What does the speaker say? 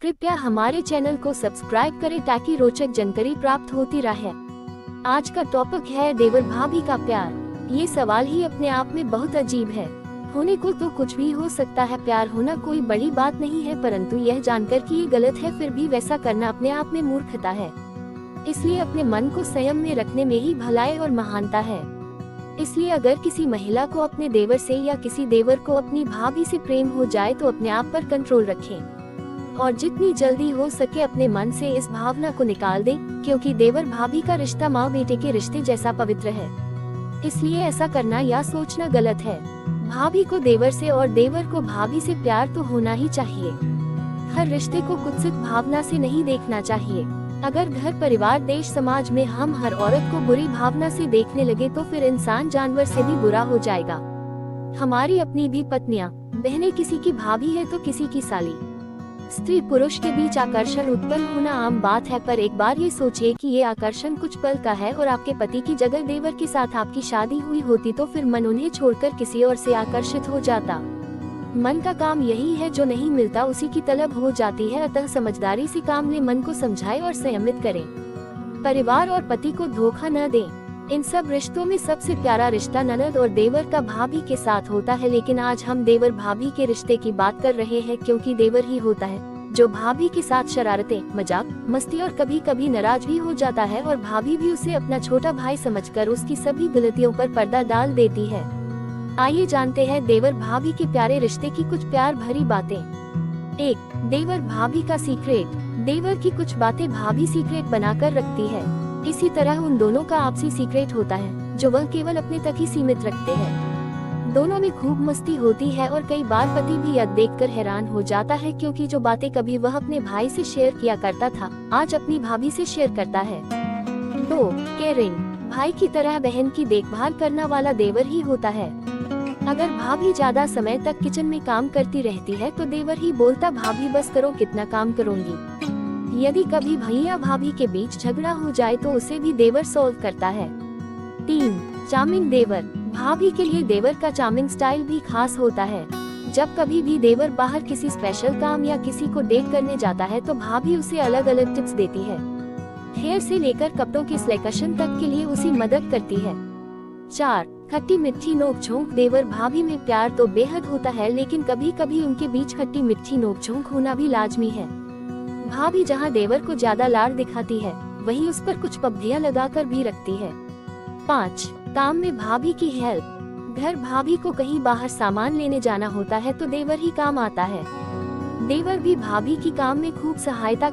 कृपया हमारे चैनल को सब्सक्राइब करें ताकि रोचक जानकारी प्राप्त होती रहे। आज का टॉपिक है देवर भाभी का प्यार। ये सवाल ही अपने आप में बहुत अजीब है। होने को तो कुछ भी हो सकता है, प्यार होना कोई बड़ी बात नहीं है, परंतु यह जानकर कि ये गलत है फिर भी वैसा करना अपने आप में मूर्खता है। इसलिए अपने मन को संयम में रखने में ही भलाई और महानता है। इसलिए अगर किसी महिला को अपने देवर से या किसी देवर को अपनी भाभी से प्रेम हो जाए तो अपने आप पर कंट्रोल रखें और जितनी जल्दी हो सके अपने मन से इस भावना को निकाल दें, क्योंकि देवर भाभी का रिश्ता माँ बेटे के रिश्ते जैसा पवित्र है। इसलिए ऐसा करना या सोचना गलत है। भाभी को देवर से और देवर को भाभी से प्यार तो होना ही चाहिए। हर रिश्ते को कुत्सित भावना से नहीं देखना चाहिए। अगर घर परिवार देश समाज में हम हर औरत को बुरी भावना से देखने लगे तो फिर इंसान जानवर से भी बुरा हो जाएगा। हमारी अपनी भी पत्नियां, बहनें किसी की भाभी है तो किसी की साली। स्त्री पुरुष के बीच आकर्षण उत्पन्न होना आम बात है, पर एक बार ये सोचिए कि ये आकर्षण कुछ पल का है और आपके पति की जगह देवर के साथ आपकी शादी हुई होती तो फिर मन उन्हें छोड़कर किसी और से आकर्षित हो जाता। मन का काम यही है, जो नहीं मिलता उसी की तलब हो जाती है। अतः समझदारी से काम ले, मन को समझाए और संयमित करें। परिवार और पति को धोखा न दें। इन सब रिश्तों में सबसे प्यारा रिश्ता ननद और देवर का भाभी के साथ होता है, लेकिन आज हम देवर भाभी के रिश्ते की बात कर रहे हैं, क्योंकि देवर ही होता है जो भाभी के साथ शरारतें, मजाक, मस्ती और कभी कभी नाराज भी हो जाता है और भाभी भी उसे अपना छोटा भाई समझकर उसकी सभी गलतियों पर पर्दा डाल देती है। आइए जानते हैं देवर भाभी के प्यारे रिश्ते की कुछ प्यार भरी बातें। 1. देवर भाभी का सीक्रेट। देवर की कुछ बातें भाभी सीक्रेट बनाकर रखती है। इसी तरह उन दोनों का आपसी सीक्रेट होता है जो वह केवल अपने तक ही सीमित रखते हैं। दोनों में खूब मस्ती होती है और कई बार पति भी यह देखकर हैरान हो जाता है, क्योंकि जो बातें कभी वह अपने भाई से शेयर किया करता था आज अपनी भाभी से शेयर करता है। 2. केयरिंग। भाई की तरह बहन की देखभाल करना वाला देवर ही होता है। अगर भाभी ज्यादा समय तक किचन में काम करती रहती है तो देवर ही बोलता, भाभी बस करो, कितना काम करूंगी। यदि कभी भैया भाभी के बीच झगड़ा हो जाए तो उसे भी देवर सॉल्व करता है। 3. चार्मिंग देवर। भाभी के लिए देवर का चार्मिंग स्टाइल भी खास होता है। जब कभी भी देवर बाहर किसी स्पेशल काम या किसी को डेट करने जाता है तो भाभी उसे अलग अलग टिप्स देती है। हेयर से लेकर कपड़ों के सिलेक्शन तक के लिए उसी मदद करती है। 4. खट्टी मिठी नोक-झोंक। देवर भाभी में प्यार तो बेहद होता है, लेकिन कभी कभी उनके बीच खट्टी मिठी नोक-झोंक होना भी लाजमी है। भाभी जहां देवर को ज्यादा लाड़ दिखाती है वहीं उस पर कुछ पब्बियां लगाकर भी रखती है। 5. काम में भाभी की हेल्प। घर भाभी को कहीं बाहर सामान लेने जाना होता है तो देवर ही काम आता है। देवर भी भाभी की काम में खूब सहायता